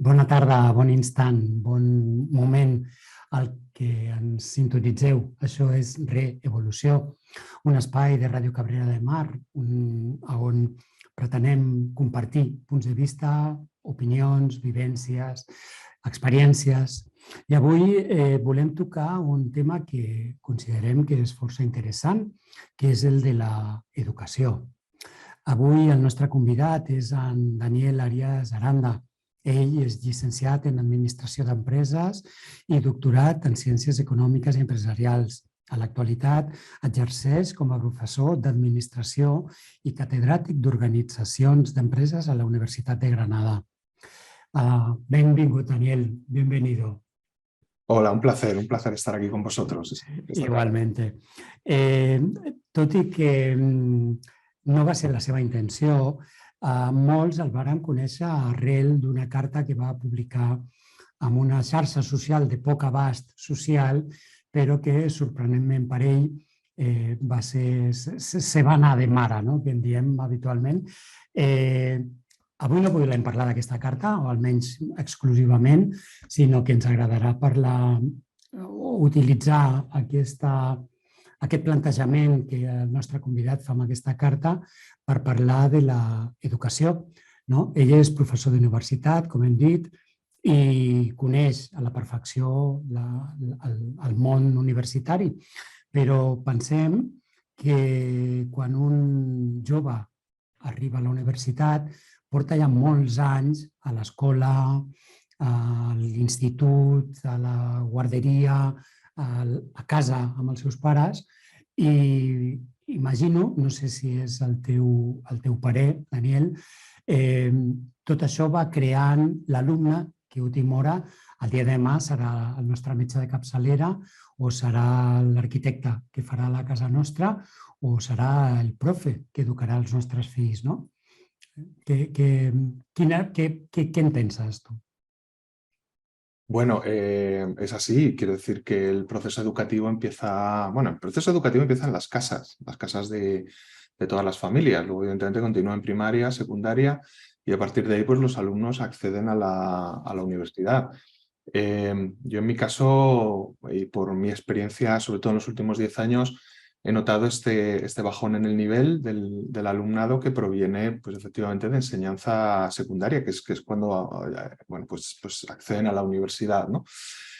Bona tarda, bon instant, bon moment al que ens sintonitzeu. Això és Reevolució, un espai de Ràdio Cabrera de Mar on pretenem compartir punts de vista, opinions, vivències, experiències. I avui volem tocar un tema que considerem que és força interessant, que és el de l'educació. Avui el nostre convidat és en Daniel Arias Aranda. Ell és llicenciat en Administració d'Empreses i doctorat en Ciències Econòmiques i Empresarials. A l'actualitat exerceix com a professor d'Administració i catedràtic d'Organitzacions d'Empreses a la Universitat de Granada. Benvingut, Daniel. Bienvenido. Hola, un placer estar aquí con vosotros. Igualmente. Tot i que no va ser la seva intenció, molts el varen conèixer arrel d'una carta que va publicar en una xarxa social de poc abast social, però que, sorprenentment per ell, se va anar de mare, no? Que en diem habitualment. Avui no podrem parlar d'aquesta carta, o almenys exclusivament, sinó que ens agradarà parlar o utilitzar aquest plantejament que el nostre convidat fa amb aquesta carta per parlar de l'educació. Ell és professor d'universitat, com hem dit, i coneix a la perfecció el món universitari, però pensem que quan un jove arriba a la universitat porta ja molts anys a l'escola, a l'institut, a la guarderia, a casa amb els seus pares, i imagino, no sé si és el teu parer, Daniel, tot això va creant l'alumne que última hora, el dia de demà, serà el nostre metge de capçalera o serà l'arquitecte que farà la casa nostra o serà el profe que educarà els nostres fills, no? ¿Qué en piensas tú? Bueno, es así. Quiero decir que el proceso educativo empieza en las casas de todas las familias. Luego, evidentemente, continúa en primaria, secundaria, y a partir de ahí, pues los alumnos acceden a la universidad. Yo, en mi caso, y por mi experiencia, sobre todo en los últimos 10 años, he notado este bajón en el nivel del alumnado que proviene, pues, efectivamente, de enseñanza secundaria, que es cuando pues acceden a la universidad, ¿no?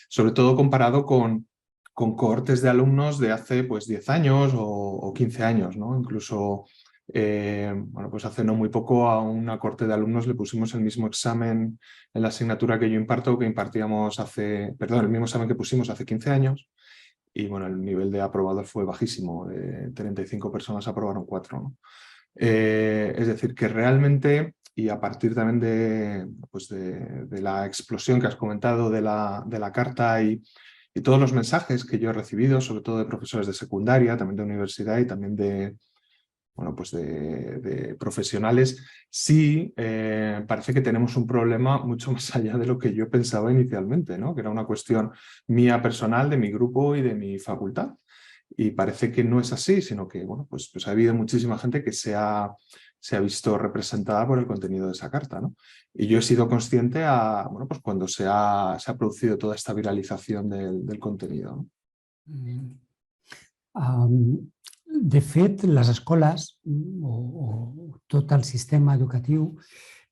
Sobre todo comparado con cohortes de alumnos de hace, pues, 10 años o 15 años, ¿no? Incluso, pues hace no muy poco a una cohorte de alumnos le pusimos el mismo examen en la asignatura que yo imparto, el mismo examen que pusimos hace 15 años. Y bueno, el nivel de aprobados fue bajísimo, de 35 personas aprobaron 4, ¿no? Es decir, que realmente, y a partir también de la explosión que has comentado de la carta y todos los mensajes que yo he recibido, sobre todo de profesores de secundaria, también de universidad y también de profesionales, sí parece que tenemos un problema mucho más allá de lo que yo pensaba inicialmente, ¿no? Que era una cuestión mía personal, de mi grupo y de mi facultad. Y parece que no es así, sino que pues ha habido muchísima gente que se ha visto representada por el contenido de esa carta, ¿no? Y yo he sido consciente pues cuando se ha producido toda esta viralización del contenido, ¿no? De fet, les escoles o tot el sistema educatiu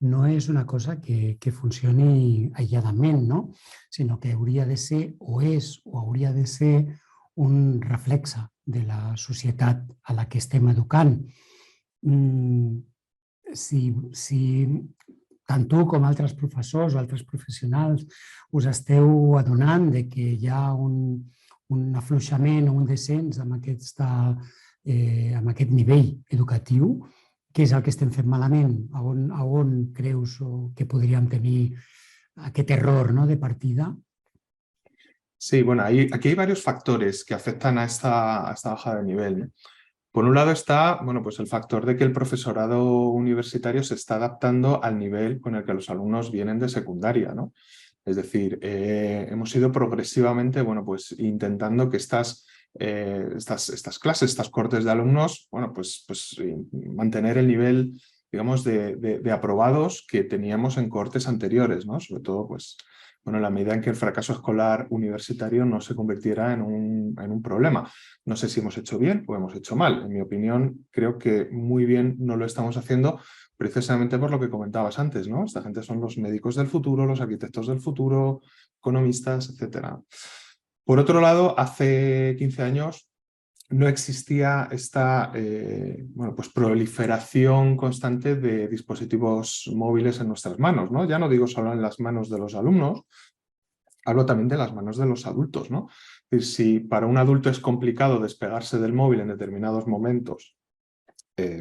no és una cosa que funcioni aïlladament, no? Sinó que hauria de ser, o és, o hauria de ser un reflexe de la societat a la que estem educant. Si tant tu com altres professors o altres professionals us esteu adonant de que hi ha un afluixament o un descens amb aquest nivell educatiu, què és el que estem fent malament? A on creus que podríem tenir aquest error, ¿no?, de partida? Sí, bueno, aquí hay varios factores que afectan a esta bajada de nivel, ¿no? Por un lado está, pues el factor de que el profesorado universitario se está adaptando al nivel con el que los alumnos vienen de secundaria, ¿no? Es decir, hemos ido progresivamente, pues intentando que estas clases, estas cohortes de alumnos, pues mantener el nivel digamos, de aprobados que teníamos en cohortes anteriores, ¿no? Sobre todo, pues, bueno, en la medida en que el fracaso escolar universitario no se convirtiera en un problema. No sé si hemos hecho bien o hemos hecho mal. En mi opinión, creo que muy bien no lo estamos haciendo precisamente por lo que comentabas antes, ¿no? Esta gente son los médicos del futuro, los arquitectos del futuro, economistas, etc. Por otro lado, hace 15 años no existía esta bueno, pues proliferación constante de dispositivos móviles en nuestras manos, ¿no? Ya no digo solo en las manos de los alumnos, hablo también de las manos de los adultos, ¿no? Es decir, si para un adulto es complicado despegarse del móvil en determinados momentos,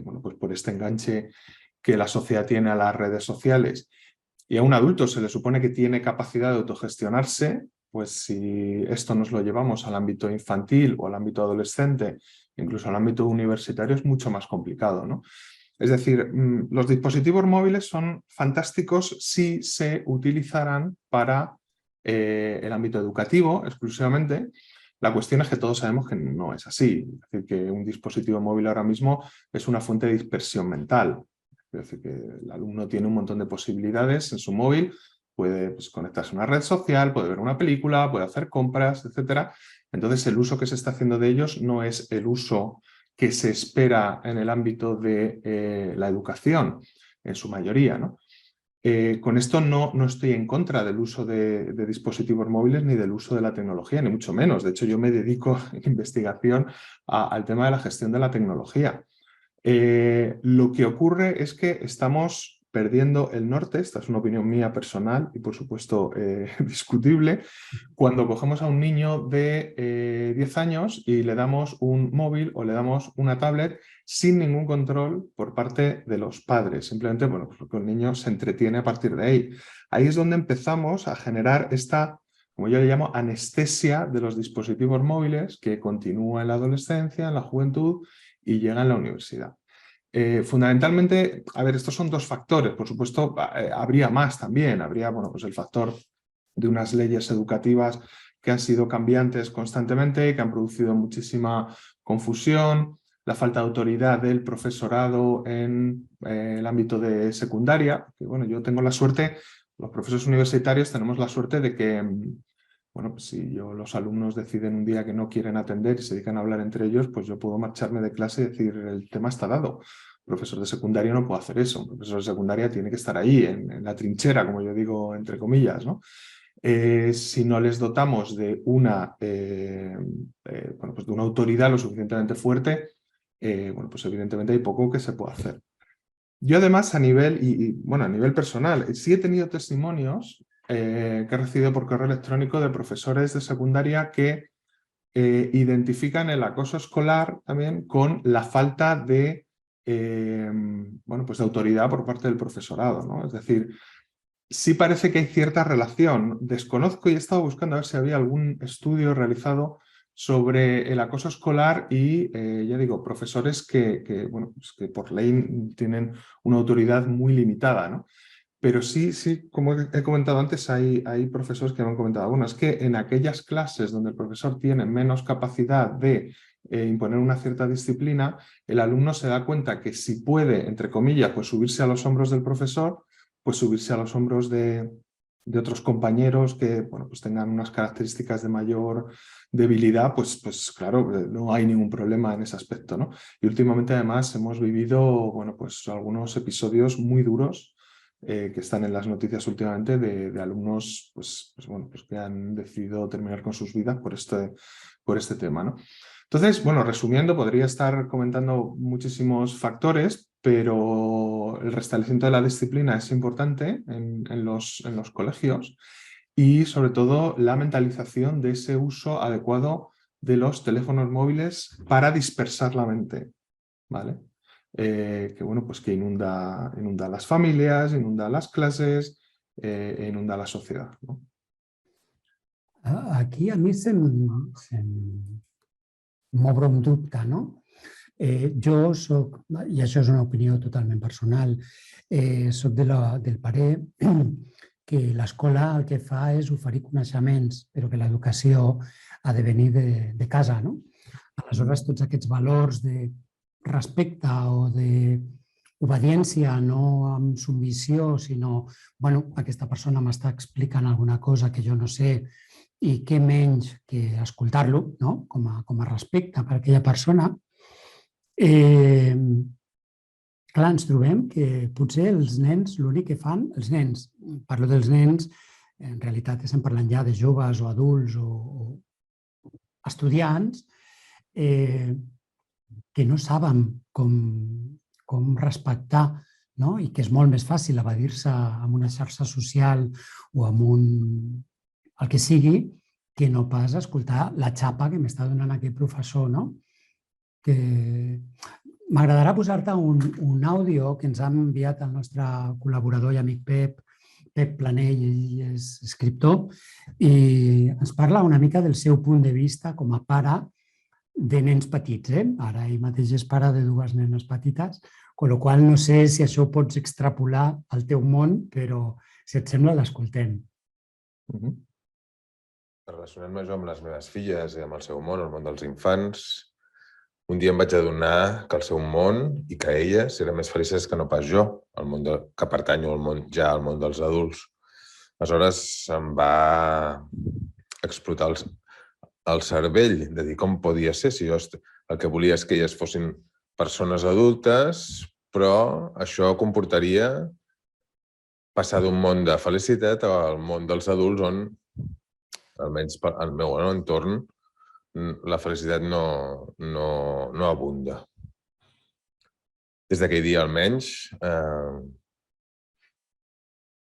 bueno, pues por este enganche que la sociedad tiene a las redes sociales, y a un adulto se le supone que tiene capacidad de autogestionarse, pues si esto nos lo llevamos al ámbito infantil o al ámbito adolescente, incluso al ámbito universitario, es mucho más complicado, ¿no? Es decir, los dispositivos móviles son fantásticos si se utilizaran para el ámbito educativo exclusivamente. La cuestión es que todos sabemos que no es así. Es decir, que un dispositivo móvil ahora mismo es una fuente de dispersión mental. Es decir, que el alumno tiene un montón de posibilidades en su móvil, puede pues, conectarse a una red social, puede ver una película, puede hacer compras, etc. Entonces, el uso que se está haciendo de ellos no es el uso que se espera en el ámbito de la educación, en su mayoría, ¿no? Con esto no estoy en contra del uso de dispositivos móviles ni del uso de la tecnología, ni mucho menos. De hecho, yo me dedico en investigación al tema de la gestión de la tecnología. Lo que ocurre es que estamos perdiendo el norte, esta es una opinión mía personal y por supuesto discutible, cuando cogemos a un niño de 10 años y le damos un móvil o le damos una tablet sin ningún control por parte de los padres. Simplemente, bueno, porque el niño se entretiene a partir de ahí. Ahí es donde empezamos a generar esta, como yo le llamo, anestesia de los dispositivos móviles que continúa en la adolescencia, en la juventud y llega en la universidad. Fundamentalmente, a ver, estos son dos factores. Por supuesto, habría más también. Habría, bueno, pues el factor de unas leyes educativas que han sido cambiantes constantemente, que han producido muchísima confusión, la falta de autoridad del profesorado en el ámbito de secundaria. Que, bueno, yo tengo la suerte, los profesores universitarios tenemos la suerte de que, bueno, pues si los alumnos deciden un día que no quieren atender y se dedican a hablar entre ellos, pues yo puedo marcharme de clase y decir, el tema está dado. Un profesor de secundaria no puede hacer eso. Un profesor de secundaria tiene que estar ahí, en la trinchera, como yo digo, entre comillas, ¿no? Si no les dotamos de una, bueno, pues de una autoridad lo suficientemente fuerte, bueno, pues evidentemente hay poco que se puede hacer. Yo además a nivel, bueno, a nivel personal, sí he tenido testimonios que he recibido por correo electrónico de profesores de secundaria que identifican el acoso escolar también con la falta de, bueno, pues de autoridad por parte del profesorado, ¿no? Es decir, sí parece que hay cierta relación. Desconozco y he estado buscando a ver si había algún estudio realizado sobre el acoso escolar y, ya digo, profesores bueno, pues que por ley tienen una autoridad muy limitada, ¿no? Pero sí, como he comentado antes, hay profesores que me han comentado, bueno, es que en aquellas clases donde el profesor tiene menos capacidad de imponer una cierta disciplina, el alumno se da cuenta que si puede, entre comillas, pues subirse a los hombros del profesor, pues subirse a los hombros de otros compañeros que, bueno, pues tengan unas características de mayor debilidad, pues claro, no hay ningún problema en ese aspecto, ¿no? Y últimamente además hemos vivido, bueno, pues algunos episodios muy duros que están en las noticias últimamente de alumnos bueno, pues que han decidido terminar con sus vidas por este tema, ¿no? Entonces, bueno, resumiendo, podría estar comentando muchísimos factores, pero el restablecimiento de la disciplina es importante en los colegios y sobre todo la mentalización de ese uso adecuado de los teléfonos móviles para dispersar la mente, ¿vale? Que bueno, pues que inunda las familias, inunda las clases, inunda la sociedad, ¿no? Aquí a mi m'obre un dubte, no? Jo soc, i això és una opinió totalment personal, soc del parer que l'escola el que fa és oferir coneixements, però que l'educació ha de venir de casa, no? Aleshores, tots aquests valors de respecte o obediència, no amb submissió, sinó, bueno, aquesta persona m'està explicant alguna cosa que jo no sé i què menys que escoltar-lo, no? com a respecte per aquella persona. Clar, ens trobem que potser els nens l'únic que fan, els nens, parlo dels nens, en realitat estem parlant ja de joves o adults o estudiants, que no saben com respectar, no? I que és molt més fàcil evadir-se amb una xarxa social o amb el que sigui, que no pas escoltar la xapa que m'està donant aquest professor, no? Que m'agradarà posar-te un àudio que ens ha enviat el nostre col·laborador i amic Pep Planell, ell és escriptor, i ens parla una mica del seu punt de vista com a pare de nens petits. Ara ell mateix és pare de 2 nenes petites, amb la qual cosa no sé si això ho pots extrapolar al teu món, però si et sembla l'escoltem. Relacionant-me jo amb les meves filles i amb el seu món, el món dels infants, un dia em vaig adonar que el seu món i que elles eren més felices que no pas jo, el món que pertanyo al món dels adults. Aleshores em va explotar el cervell de dir com podia ser si jo el que volia és que elles fossin persones adultes, però això comportaria passar d'un món de felicitat al món dels adults on, almenys al meu entorn, la felicitat no abunda. Des d'aquell dia, almenys,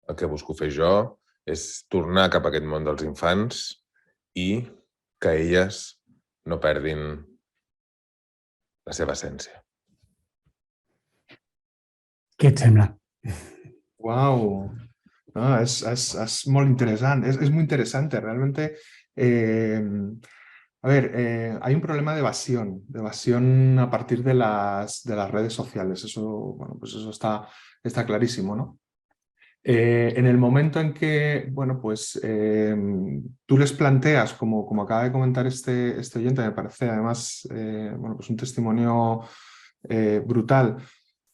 el que busco fer jo és tornar cap a aquest món dels infants i que elles no perdin la seva essència. Què et sembla? Wow, no, es muy interesante, es muy interesante realmente. Hay un problema de evasión a partir de las redes sociales. Eso, bueno, pues eso está clarísimo, ¿no? En el momento en que, bueno, pues tú les planteas, como acaba de comentar este oyente, me parece además, bueno, pues un testimonio brutal,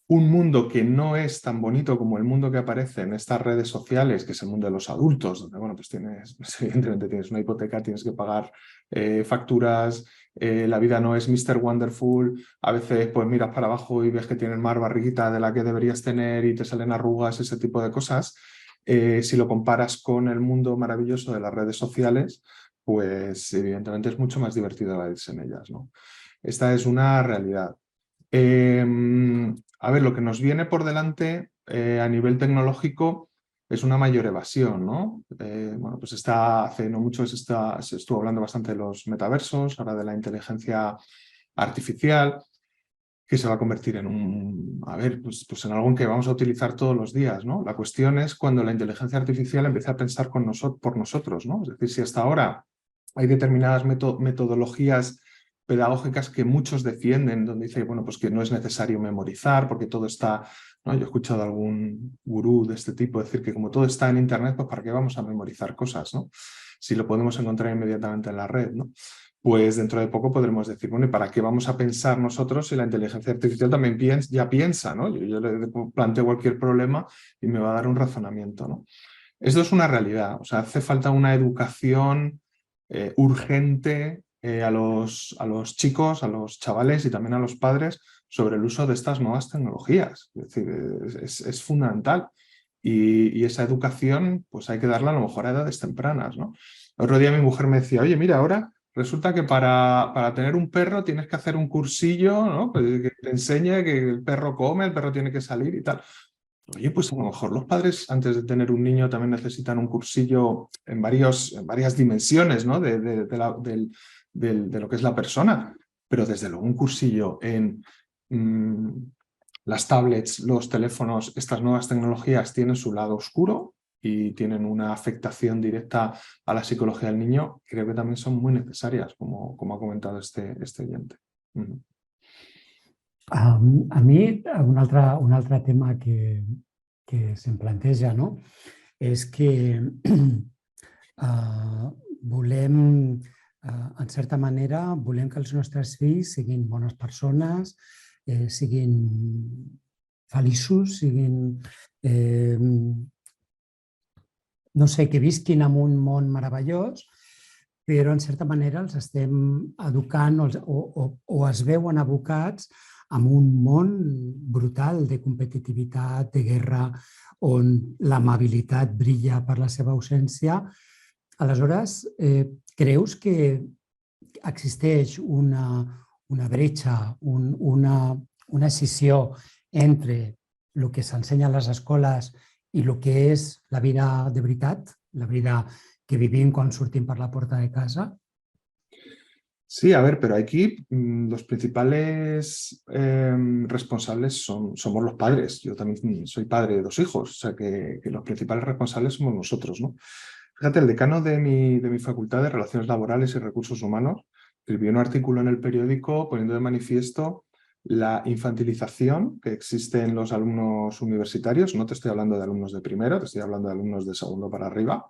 un mundo que no es tan bonito como el mundo que aparece en estas redes sociales, que es el mundo de los adultos, donde, bueno, pues evidentemente tienes una hipoteca, tienes que pagar facturas, la vida no es Mr. Wonderful, a veces pues miras para abajo y ves que tienes más barriguita de la que deberías tener y te salen arrugas, ese tipo de cosas. Si lo comparas con el mundo maravilloso de las redes sociales, pues evidentemente es mucho más divertido evadirse en ellas, ¿no? Esta es una realidad. A ver, lo que nos viene por delante a nivel tecnológico es una mayor evasión, ¿no? Bueno, pues hace no mucho se estuvo hablando bastante de los metaversos, ahora de la inteligencia artificial, que se va a convertir en pues en algo en que vamos a utilizar todos los días, ¿no? La cuestión es cuando la inteligencia artificial empieza a pensar por nosotros, ¿no? Es decir, si hasta ahora hay determinadas metodologías pedagógicas que muchos defienden, donde dice, bueno, pues que no es necesario memorizar porque todo está, ¿no? Yo he escuchado a algún gurú de este tipo decir que como todo está en Internet, pues ¿para qué vamos a memorizar cosas, ¿no? Si lo podemos encontrar inmediatamente en la red, ¿no? Pues dentro de poco podremos decir, bueno, ¿y para qué vamos a pensar nosotros si la inteligencia artificial también ya piensa, ¿no? Yo le planteo cualquier problema y me va a dar un razonamiento, ¿no? Esto es una realidad, o sea, hace falta una educación urgente a los chicos, a los chavales y también a los padres sobre el uso de estas nuevas tecnologías. Es decir, es fundamental. Y esa educación pues hay que darla a lo mejor a edades tempranas, ¿no? El otro día mi mujer me decía, oye, mira, ahora resulta que para tener un perro tienes que hacer un cursillo, ¿no? Que te enseñe que el perro come, el perro tiene que salir y tal. Oye, pues a lo mejor los padres antes de tener un niño también necesitan un cursillo en varias dimensiones, ¿no? de lo que es la persona, pero desde luego un cursillo en las tablets, los teléfonos, estas nuevas tecnologías tienen su lado oscuro y tienen una afectación directa a la psicología del niño, creo que también son muy necesarias, como ha comentado este oyente. A mi, un altre tema que se'm planteja, no? És que volem, en certa manera, volem que els nostres fills siguin bones persones, siguin feliços, siguin, no sé, que visquin en un món meravellós, però en certa manera els estem educant o es veuen abocats en un món brutal de competitivitat, de guerra, on l'amabilitat brilla per la seva ausència. Aleshores, creus que existeix una bretxa, una escissió entre el que s'ensenya a les escoles i el que és la vida de veritat, la vida que vivim quan sortim per la porta de casa? Sí, a ver, pero aquí los principales responsables somos los padres. Yo también soy padre de 2 hijos, o sea que los principales responsables somos nosotros, ¿no? Fíjate, el decano de mi facultad de Relaciones Laborales y Recursos Humanos escribió un artículo en el periódico poniendo de manifiesto la infantilización que existe en los alumnos universitarios. No te estoy hablando de alumnos de primero, te estoy hablando de alumnos de segundo para arriba,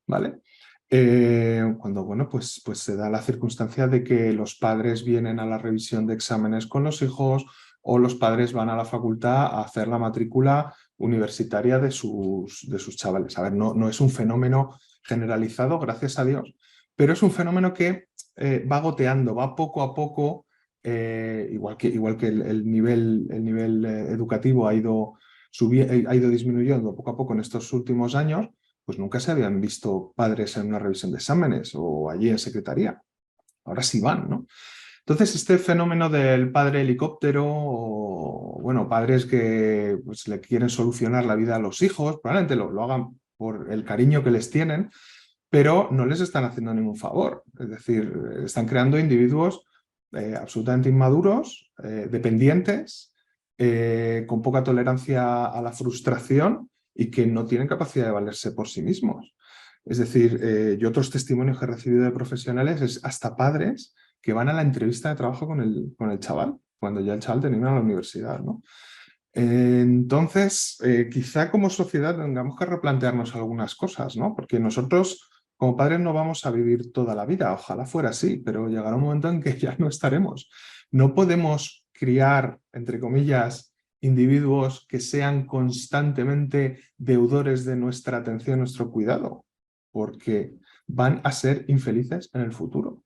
¿vale? Cuando, bueno, pues se da la circunstancia de que los padres vienen a la revisión de exámenes con los hijos o los padres van a la facultad a hacer la matrícula universitaria de sus chavales. A ver, no es un fenómeno generalizado, gracias a Dios, pero es un fenómeno que va goteando, va poco a poco, igual que el nivel educativo ha ido disminuyendo poco a poco en estos últimos años, pues nunca se habían visto padres en una revisión de exámenes o allí en secretaría. Ahora sí van, ¿no? Entonces, este fenómeno del padre helicóptero, o bueno, padres que pues, le quieren solucionar la vida a los hijos, probablemente lo hagan por el cariño que les tienen, pero no les están haciendo ningún favor. Es decir, están creando individuos absolutamente inmaduros, dependientes, con poca tolerancia a la frustración y que no tienen capacidad de valerse por sí mismos. Es decir, yo otros testimonios que he recibido de profesionales es hasta padres que van a la entrevista de trabajo con el chaval, cuando ya el chaval termina la universidad, ¿no? Entonces, quizá como sociedad tengamos que replantearnos algunas cosas, ¿no? Porque nosotros como padres no vamos a vivir toda la vida, ojalá fuera así, pero llegará un momento en que ya no estaremos. No podemos criar, entre comillas, individuos que sean constantemente deudores de nuestra atención, nuestro cuidado, porque van a ser infelices en el futuro.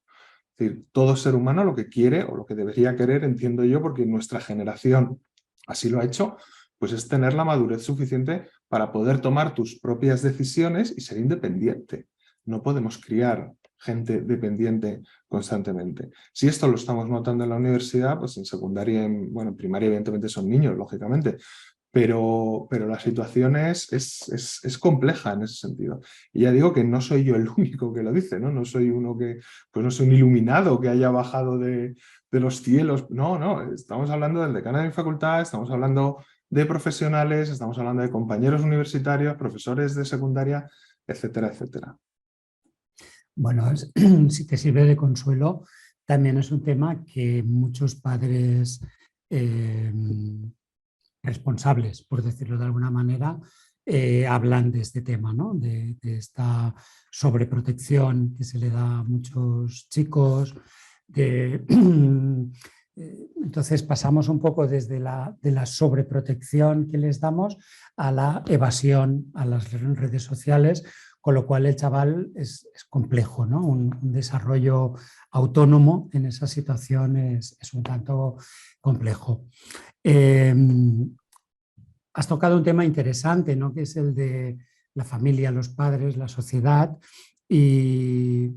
Es decir, todo ser humano lo que quiere o lo que debería querer, entiendo yo, porque nuestra generación así lo ha hecho, pues es tener la madurez suficiente para poder tomar tus propias decisiones y ser independiente. No podemos criar gente dependiente constantemente. Si esto lo estamos notando en la universidad, pues en secundaria, en primaria evidentemente son niños, lógicamente, pero la situación es compleja en ese sentido. Y ya digo que no soy yo el único que lo dice, ¿no? No soy uno que, pues no soy un iluminado que haya bajado de los cielos. No, estamos hablando del decano de mi facultad, estamos hablando de profesionales, estamos hablando de compañeros universitarios, profesores de secundaria, etcétera, etcétera. Bueno, si te sirve de consuelo, también es un tema que muchos padres responsables, por decirlo de alguna manera, hablan de este tema, ¿no? De esta sobreprotección que se le da a muchos chicos. Entonces pasamos un poco desde de la sobreprotección que les damos a la evasión a las redes sociales, con lo cual el chaval es complejo, ¿no? Un desarrollo autónomo en esa situación es un tanto complejo. Has tocado un tema interesante, ¿no? Que es el de la familia, los padres, la sociedad, y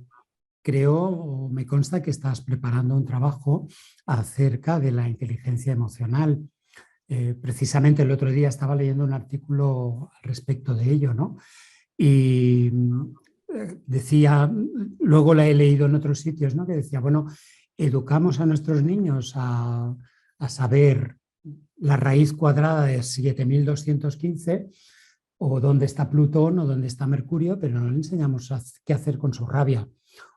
creo o me consta que estás preparando un trabajo acerca de la inteligencia emocional. Precisamente el otro día estaba leyendo un artículo al respecto de ello, ¿no? Y decía, luego la he leído en otros sitios, ¿no? Que decía, bueno, educamos a nuestros niños a saber la raíz cuadrada de 7.215 o dónde está Plutón o dónde está Mercurio, pero no le enseñamos qué hacer con su rabia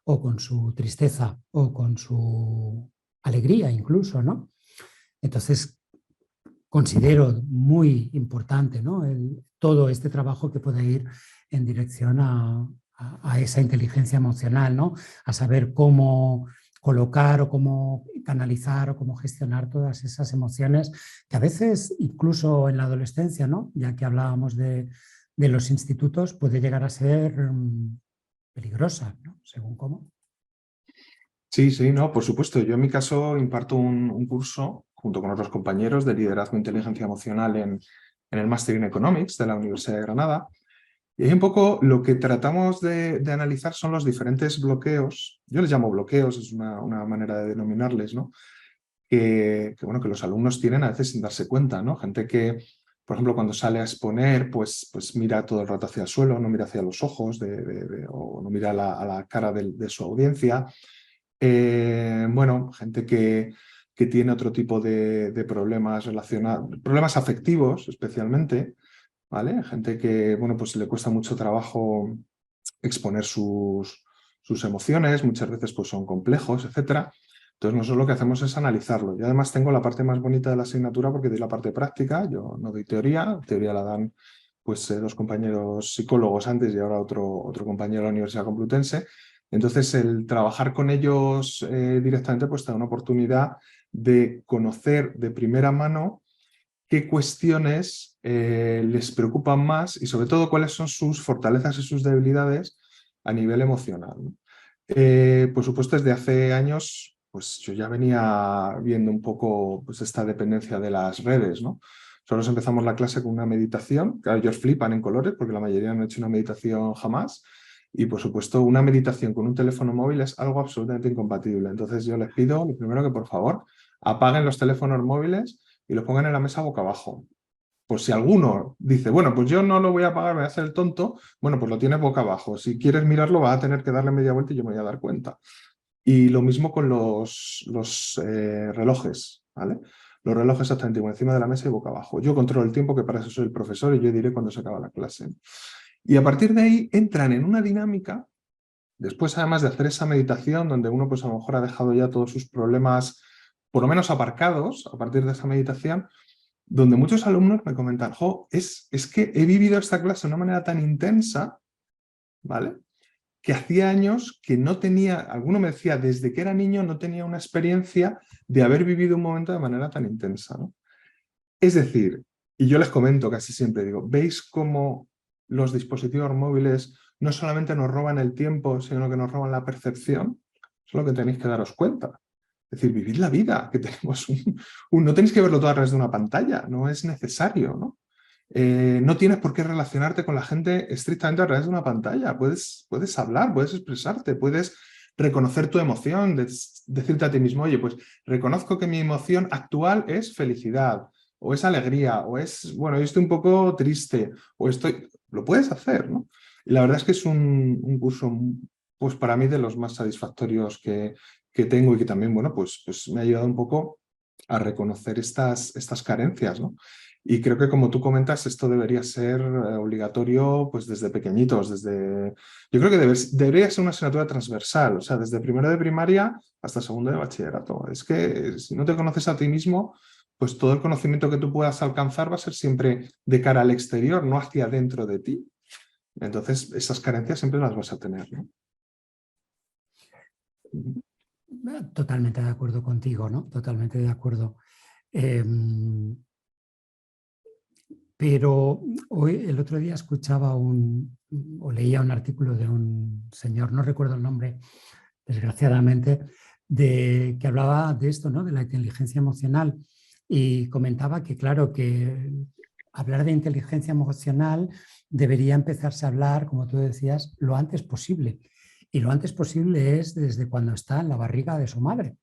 o con su tristeza o con su alegría incluso, ¿no? Entonces, considero muy importante, ¿no? Todo este trabajo que puede ir en dirección a esa inteligencia emocional, ¿no? A saber cómo colocar o cómo canalizar o cómo gestionar todas esas emociones que a veces, incluso en la adolescencia, ¿no? Ya que hablábamos de los institutos, puede llegar a ser peligrosa, ¿no? Según cómo. Sí, sí, no, por supuesto. Yo en mi caso imparto un curso junto con otros compañeros de liderazgo e inteligencia emocional en el Máster in Economics de la Universidad de Granada. Y ahí un poco lo que tratamos de analizar son los diferentes bloqueos. Yo les llamo bloqueos, es una manera de denominarles, ¿no? Bueno, que los alumnos tienen a veces sin darse cuenta, ¿no? Gente que, por ejemplo, cuando sale a exponer, pues mira todo el rato hacia el suelo, no mira hacia los ojos o no mira a la cara de su audiencia. Bueno, gente que tiene otro tipo de problemas relacionados, problemas afectivos especialmente, ¿vale? Gente que, bueno, pues le cuesta mucho trabajo exponer sus emociones, muchas veces pues son complejos, etc. Entonces nosotros lo que hacemos es analizarlo. Yo además tengo la parte más bonita de la asignatura porque doy la parte práctica, yo no doy teoría la dan pues dos compañeros psicólogos antes y ahora otro compañero de la Universidad Complutense. Entonces el trabajar con ellos directamente pues te da una oportunidad de conocer de primera mano qué cuestiones les preocupan más y sobre todo cuáles son sus fortalezas y sus debilidades a nivel emocional, ¿no? Por supuesto, desde hace años pues yo ya venía viendo un poco pues, esta dependencia de las redes, ¿no? Nosotros empezamos la clase con una meditación, claro, ellos flipan en colores porque la mayoría no han hecho una meditación jamás. Y por supuesto, una meditación con un teléfono móvil es algo absolutamente incompatible. Entonces yo les pido, lo primero, que por favor apaguen los teléfonos móviles y los pongan en la mesa boca abajo. Por si alguno dice, bueno, pues yo no lo voy a apagar, me voy a hacer el tonto, bueno, pues lo tienes boca abajo. Si quieres mirarlo, vas a tener que darle media vuelta y yo me voy a dar cuenta. Y lo mismo con los relojes, ¿vale? Los relojes exactamente por encima de la mesa y boca abajo. Yo controlo el tiempo, que para eso soy el profesor, y yo diré cuando se acaba la clase. Y a partir de ahí entran en una dinámica, después además de hacer esa meditación, donde uno pues a lo mejor ha dejado ya todos sus problemas, por lo menos aparcados, a partir de esa meditación, donde muchos alumnos me comentan, jo, es que he vivido esta clase de una manera tan intensa, ¿vale? Que hacía años que no tenía, alguno me decía, desde que era niño no tenía una experiencia de haber vivido un momento de manera tan intensa, ¿no? Es decir, y yo les comento casi siempre, digo, ¿veis cómo los dispositivos móviles no solamente nos roban el tiempo, sino que nos roban la percepción? Eso es lo que tenéis que daros cuenta. Es decir, vivir la vida, que tenemos no tenéis que verlo todo a través de una pantalla, no es necesario, ¿no? No tienes por qué relacionarte con la gente estrictamente a través de una pantalla. Puedes hablar, puedes expresarte, puedes reconocer tu emoción, decirte a ti mismo, oye, pues reconozco que mi emoción actual es felicidad, o es alegría, o es, bueno, yo estoy un poco triste, o estoy... Lo puedes hacer, ¿no? Y la verdad es que es un curso, pues para mí, de los más satisfactorios que tengo y que también, bueno, pues me ha ayudado un poco a reconocer estas carencias, ¿no? Y creo que, como tú comentas, esto debería ser obligatorio pues desde pequeñitos, yo creo que debería ser una asignatura transversal, o sea, desde primero de primaria hasta segundo de bachillerato. Es que si no te conoces a ti mismo, pues todo el conocimiento que tú puedas alcanzar va a ser siempre de cara al exterior, no hacia dentro de ti. Entonces, esas carencias siempre las vas a tener, ¿no? Totalmente de acuerdo contigo, ¿no? Totalmente de acuerdo. Pero hoy, el otro día escuchaba o leía un artículo de un señor, no recuerdo el nombre, desgraciadamente, que hablaba de esto, ¿no? De la inteligencia emocional, y comentaba que, claro, que hablar de inteligencia emocional debería empezarse a hablar, como tú decías, lo antes posible. Y lo antes posible es desde cuando está en la barriga de su madre,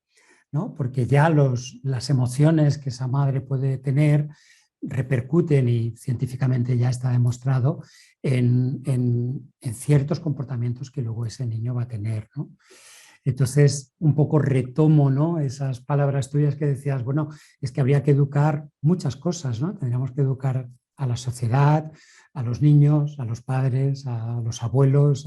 ¿no? Porque ya las emociones que esa madre puede tener repercuten, y científicamente ya está demostrado, en ciertos comportamientos que luego ese niño va a tener, ¿no? Entonces, un poco retomo, ¿no?, esas palabras tuyas que decías, bueno, es que habría que educar muchas cosas, ¿no? Tendríamos que educar a la sociedad, a los niños, a los padres, a los abuelos,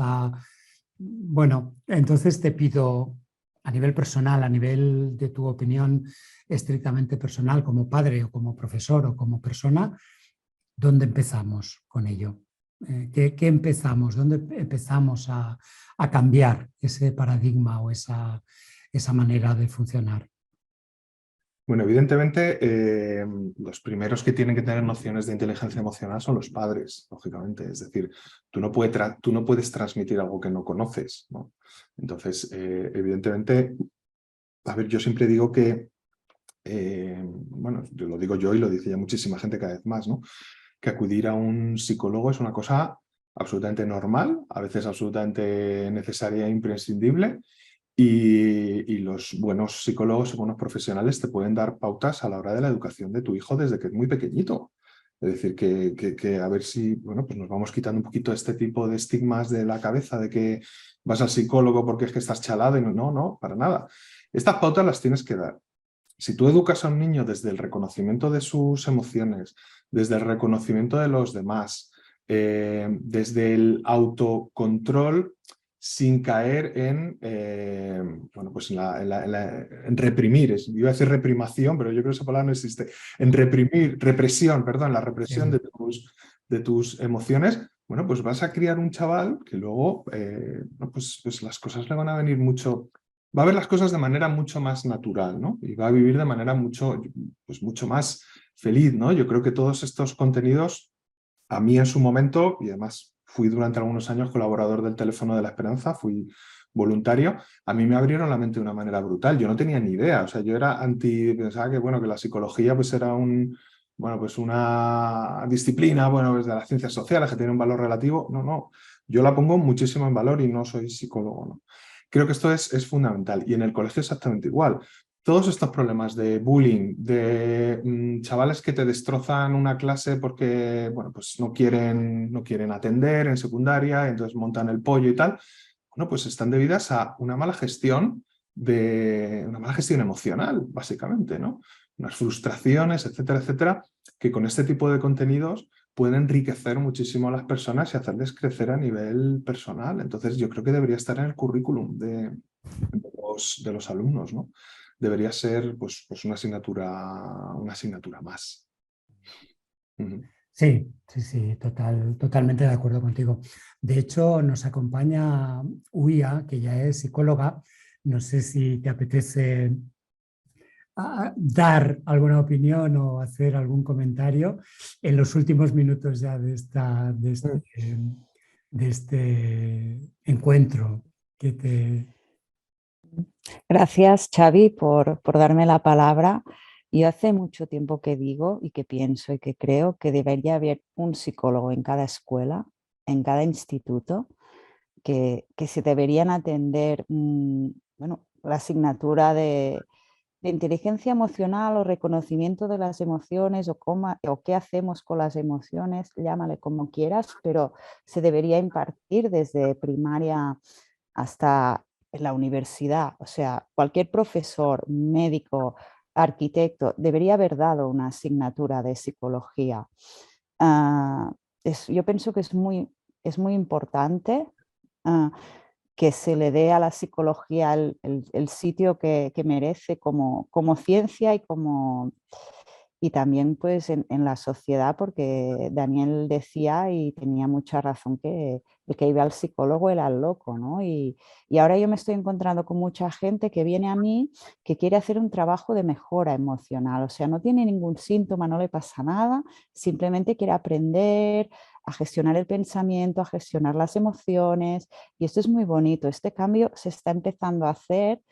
Bueno, entonces te pido, a nivel personal, a nivel de tu opinión estrictamente personal, como padre o como profesor o como persona, ¿dónde empezamos con ello? ¿Qué empezamos? ¿Dónde empezamos a cambiar ese paradigma o esa esa manera de funcionar? Bueno, evidentemente, los primeros que tienen que tener nociones de inteligencia emocional son los padres, lógicamente. Es decir, tú no puedes transmitir algo que no conoces, ¿no? Entonces, evidentemente, a ver, yo siempre digo que, bueno, lo digo yo y lo dice ya muchísima gente cada vez más, ¿no? Que acudir a un psicólogo es una cosa absolutamente normal, a veces absolutamente necesaria e imprescindible. Y los buenos psicólogos y buenos profesionales te pueden dar pautas a la hora de la educación de tu hijo desde que es muy pequeñito. Es decir, que a ver si, bueno, pues nos vamos quitando un poquito este tipo de estigmas de la cabeza de que vas al psicólogo porque es que estás chalado y no, para nada. Estas pautas las tienes que dar. Si tú educas a un niño desde el reconocimiento de sus emociones, desde el reconocimiento de los demás, desde el autocontrol sin caer en, bueno, pues en reprimir, iba a decir reprimación, pero yo creo que esa palabra no existe, en represión, perdón, la represión de tus emociones, bueno, pues vas a criar un chaval que luego, no, pues las cosas le van a venir mucho, va a ver las cosas de manera mucho más natural, ¿no? Y va a vivir de manera mucho más feliz, ¿no? Yo creo que todos estos contenidos, a mí en su momento, y además fui durante algunos años colaborador del Teléfono de la Esperanza, fui voluntario, a mí me abrieron la mente de una manera brutal. Yo no tenía ni idea, o sea, yo era pensaba que, bueno, que la psicología pues era bueno, pues una disciplina, bueno, pues de las ciencias sociales que tiene un valor relativo. No, yo la pongo muchísimo en valor y no soy psicólogo, ¿no? Creo que esto es fundamental y en el colegio exactamente igual. Todos estos problemas de bullying, de chavales que te destrozan una clase porque, bueno, pues no quieren atender en secundaria, entonces montan el pollo y tal, bueno, pues están debidas a una mala gestión emocional, básicamente, ¿no? Unas frustraciones, etcétera, etcétera, que con este tipo de contenidos pueden enriquecer muchísimo a las personas y hacerles crecer a nivel personal. Entonces yo creo que debería estar en el currículum de los alumnos, ¿no? Debería ser pues una asignatura más. Sí, totalmente de acuerdo contigo. De hecho, nos acompaña Uia, que ya es psicóloga. No sé si te apetece dar alguna opinión o hacer algún comentario en los últimos minutos ya de este encuentro que te... Gracias, Xavi, por darme la palabra. Yo hace mucho tiempo que digo y que pienso y que creo que debería haber un psicólogo en cada escuela, en cada instituto, que se deberían atender, bueno, la asignatura de inteligencia emocional o reconocimiento de las emociones o qué hacemos con las emociones, llámale como quieras, pero se debería impartir desde primaria hasta en la universidad. O sea, cualquier profesor, médico, arquitecto debería haber dado una asignatura de psicología. Yo pienso que es muy importante que se le dé a la psicología el sitio que merece como ciencia y también pues en la sociedad, porque Daniel decía y tenía mucha razón que el que iba al psicólogo era el loco, ¿no? Y ahora yo me estoy encontrando con mucha gente que viene a mí que quiere hacer un trabajo de mejora emocional, o sea, no tiene ningún síntoma, no le pasa nada, simplemente quiere aprender a gestionar el pensamiento, a gestionar las emociones, y esto es muy bonito, este cambio se está empezando a hacer.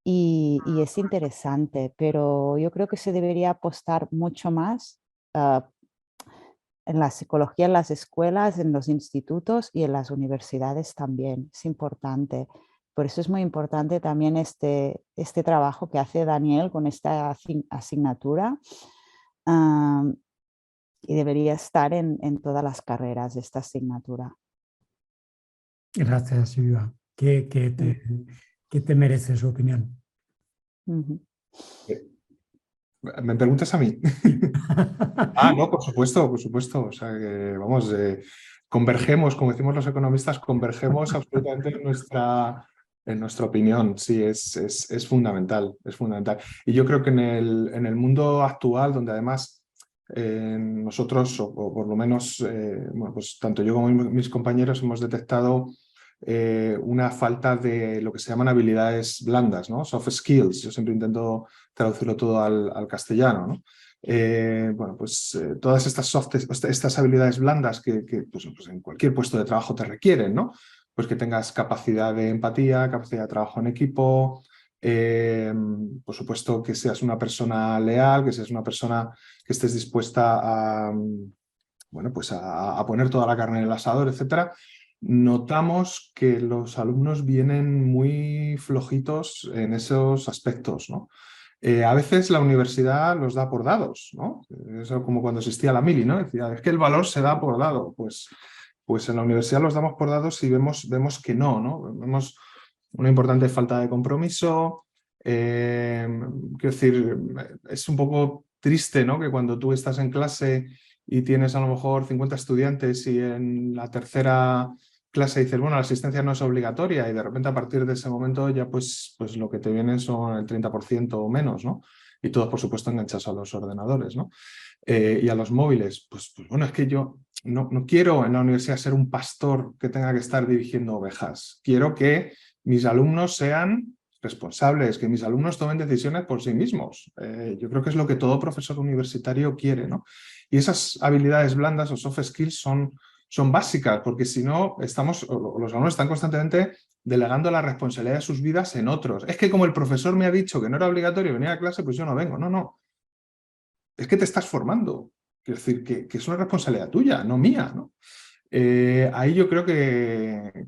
Y es interesante, pero yo creo que se debería apostar mucho más en la psicología en las escuelas, en los institutos y en las universidades también. Es importante. Por eso es muy importante también este trabajo que hace Daniel con esta asignatura y debería estar en todas las carreras de esta asignatura. Gracias, Silvia. ¿Qué te merece su opinión? ¿Me preguntas a mí? No, por supuesto. O sea, que, vamos, convergemos, como decimos los economistas, convergemos absolutamente en nuestra opinión. Sí, es fundamental, es fundamental. Y yo creo que en el mundo actual, donde además nosotros, o por lo menos, bueno, pues tanto yo como mis compañeros hemos detectado una falta de lo que se llaman habilidades blandas, ¿no? Soft skills. Yo siempre intento traducirlo todo al castellano, ¿no? Bueno, pues todas estas habilidades blandas que pues en cualquier puesto de trabajo te requieren, ¿no? Pues que tengas capacidad de empatía, capacidad de trabajo en equipo, por supuesto que seas una persona leal, que seas una persona que estés dispuesta a, bueno, pues a poner toda la carne en el asador, etcétera. Notamos que los alumnos vienen muy flojitos en esos aspectos, ¿no? A veces la universidad los da por dados, ¿no? Es como cuando existía la mili, ¿no? Decía, es que el valor se da por dado. Pues en la universidad los damos por dados y vemos que no, ¿no? Vemos una importante falta de compromiso. Quiero decir, es un poco triste, ¿no? Que cuando tú estás en clase y tienes a lo mejor 50 estudiantes y en la tercera clase dices, bueno, la asistencia no es obligatoria y de repente a partir de ese momento ya pues lo que te vienen son el 30% o menos, ¿no? Y todos, por supuesto, enganchados a los ordenadores, ¿no? Y a los móviles. Pues bueno, es que yo no quiero en la universidad ser un pastor que tenga que estar dirigiendo ovejas. Quiero que mis alumnos sean responsables, que mis alumnos tomen decisiones por sí mismos. Yo creo que es lo que todo profesor universitario quiere, ¿no? Y esas habilidades blandas o soft skills son básicas, porque si no, los alumnos están constantemente delegando la responsabilidad de sus vidas en otros. Es que como el profesor me ha dicho que no era obligatorio venir a clase, pues yo no vengo. No. Es que te estás formando. Quiero decir, que es una responsabilidad tuya, no mía, ¿no? Ahí yo creo que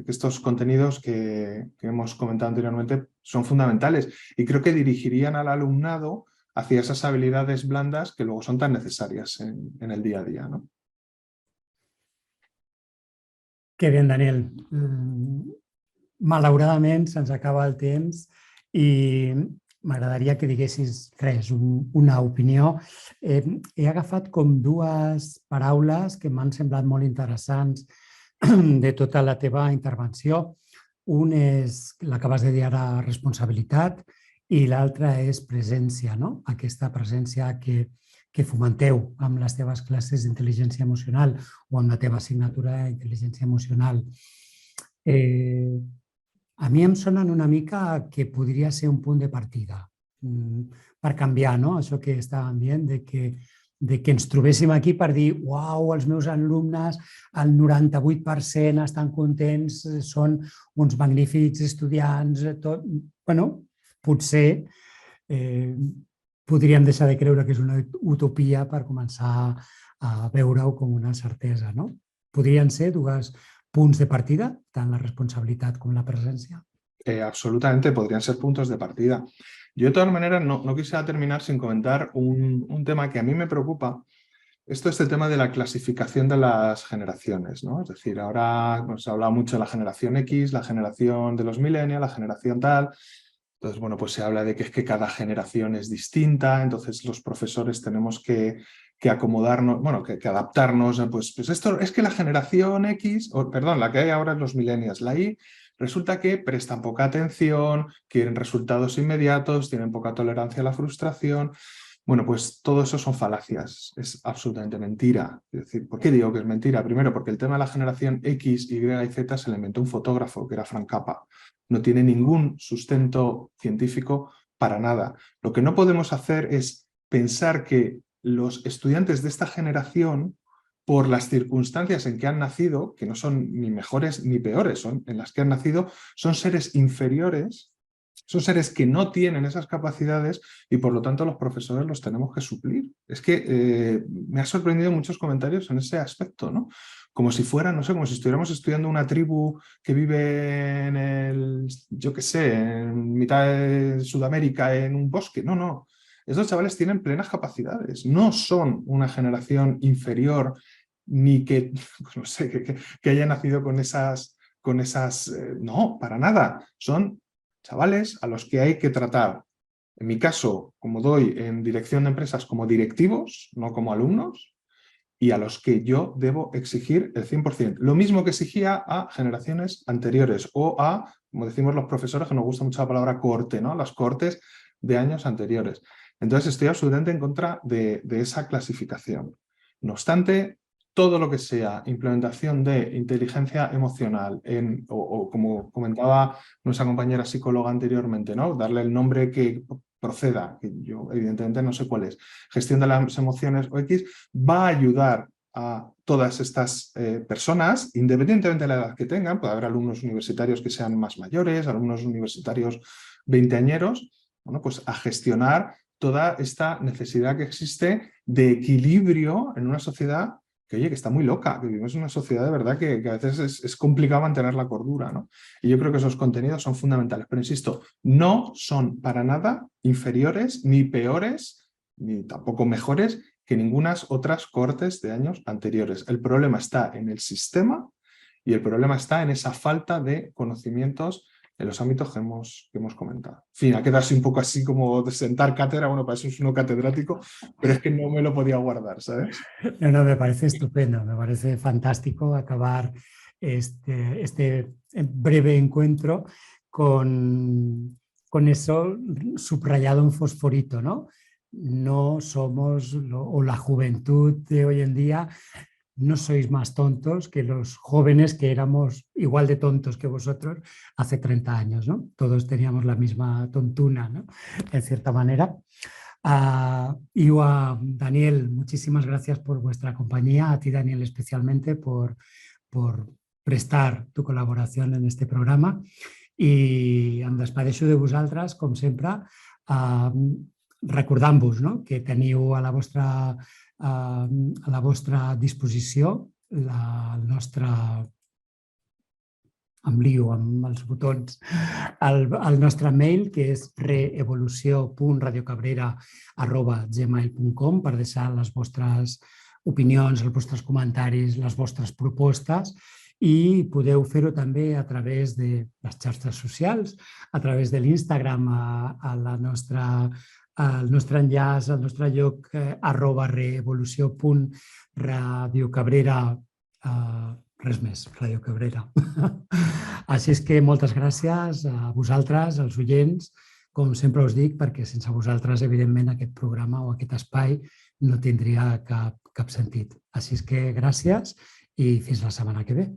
estos contenidos que hemos comentado anteriormente son fundamentales y creo que dirigirían al alumnado hacia esas habilidades blandas que luego son tan necesarias en el día a día, ¿no? Que bé, Daniel. Malauradament se'ns acaba el temps i m'agradaria que diguessis res, una opinió. He agafat com dues paraules que m'han semblat molt interessants de tota la teva intervenció. Un és la que vas dir ara, responsabilitat, i l'altra és presència, no? Aquesta presència que fomenteu amb les teves classes d'intel·ligència emocional o amb la teva assignatura d'intel·ligència emocional. A mi em sonen una mica que podria ser un punt de partida per canviar, no? Això que estàvem dient, de que ens trobéssim aquí per dir uau, els meus alumnes, el 98% estan contents, són uns magnífics estudiants, tot. Bueno, potser podríem deixar de creure que és una utopia per començar a veure-ho com una certesa, no? Podrien ser dos punts de partida, tant la responsabilitat com la presència? Absolutamente, podrían ser puntos de partida. Yo de todas maneras no quisiera terminar sin comentar un tema que a mí me preocupa. Esto es el tema de la clasificación de las generaciones, ¿no? Es decir, ahora se ha hablado mucho de la generación X, la generación de los millennials, la generación tal. Entonces, bueno, pues se habla de que es que cada generación es distinta, entonces los profesores tenemos que acomodarnos, bueno, que adaptarnos. Pues esto es que la generación X, perdón, la que hay ahora es los millennials, la Y, resulta que prestan poca atención, quieren resultados inmediatos, tienen poca tolerancia a la frustración. Bueno, pues todo eso son falacias, es absolutamente mentira. Es decir, ¿por qué digo que es mentira? Primero, porque el tema de la generación X, Y y Z se le inventó un fotógrafo, que era Frank Capra. No tiene ningún sustento científico para nada. Lo que no podemos hacer es pensar que los estudiantes de esta generación, por las circunstancias en que han nacido, que no son ni mejores ni peores, son en las que han nacido, son seres inferiores, son seres que no tienen esas capacidades y por lo tanto los profesores los tenemos que suplir. Es que me ha sorprendido muchos comentarios en ese aspecto, ¿no? Como si fuera, no sé, como si estuviéramos estudiando una tribu que vive en yo qué sé, en mitad de Sudamérica, en un bosque. No. Estos chavales tienen plenas capacidades, no son una generación inferior ni que, pues no sé, que haya nacido con esas no, para nada. Son chavales a los que hay que tratar. En mi caso, como doy en dirección de empresas como directivos, no como alumnos, y a los que yo debo exigir el 100%. Lo mismo que exigía a generaciones anteriores o a, como decimos los profesores, que nos gusta mucho la palabra cohorte, ¿no? Las cohortes de años anteriores. Entonces estoy absolutamente en contra de esa clasificación. No obstante, todo lo que sea implementación de inteligencia emocional, o como comentaba nuestra compañera psicóloga anteriormente, ¿no? Darle el nombre que proceda, que yo evidentemente no sé cuál es, gestión de las emociones o X, va a ayudar a todas estas personas, independientemente de la edad que tengan. Puede haber alumnos universitarios que sean más mayores, alumnos universitarios veinteañeros, bueno, pues a gestionar toda esta necesidad que existe de equilibrio en una sociedad que, oye, que está muy loca, que vivimos en una sociedad de verdad que a veces es complicado mantener la cordura, ¿no? Y yo creo que esos contenidos son fundamentales, pero insisto, no son para nada inferiores, ni peores, ni tampoco mejores que ningunas otras cohortes de años anteriores. El problema está en el sistema y el problema está en esa falta de conocimientos en los ámbitos que hemos comentado. En fin, ha quedado así un poco así como de sentar cátedra, bueno, para eso es uno catedrático, pero es que no me lo podía guardar, ¿sabes? No, me parece estupendo, me parece fantástico acabar este breve encuentro con eso subrayado en fosforito, ¿no? No somos, o la juventud de hoy en día, no sois más tontos que los jóvenes que éramos igual de tontos que vosotros hace 30 años, ¿no? Todos teníamos la misma tontuna, ¿no? En cierta manera. Y a Daniel, muchísimas gracias por vuestra compañía, a ti, Daniel, especialmente por prestar tu col·laboració en este programa, i em despedeixo de vosaltres, com sempre, recordant-vos, no?, que teniu a la vostra disposició el nostre... em lio amb els botons, el nostre mail, que és reevolució.radiocabrera@gmail.com, per deixar les vostres opinions, els vostres comentaris, les vostres propostes, i podeu fer-ho també a través de les xarxes socials, a través de l'Instagram, al nostre enllaç, al nostre lloc @reevolució.radiocabrera, res més, Radio Cabrera. Així és que moltes gràcies a vosaltres, als oients, com sempre us dic, perquè sense vosaltres, evidentment, aquest programa o aquest espai no tindria cap sentit. Així és que gràcies i fins la setmana que ve.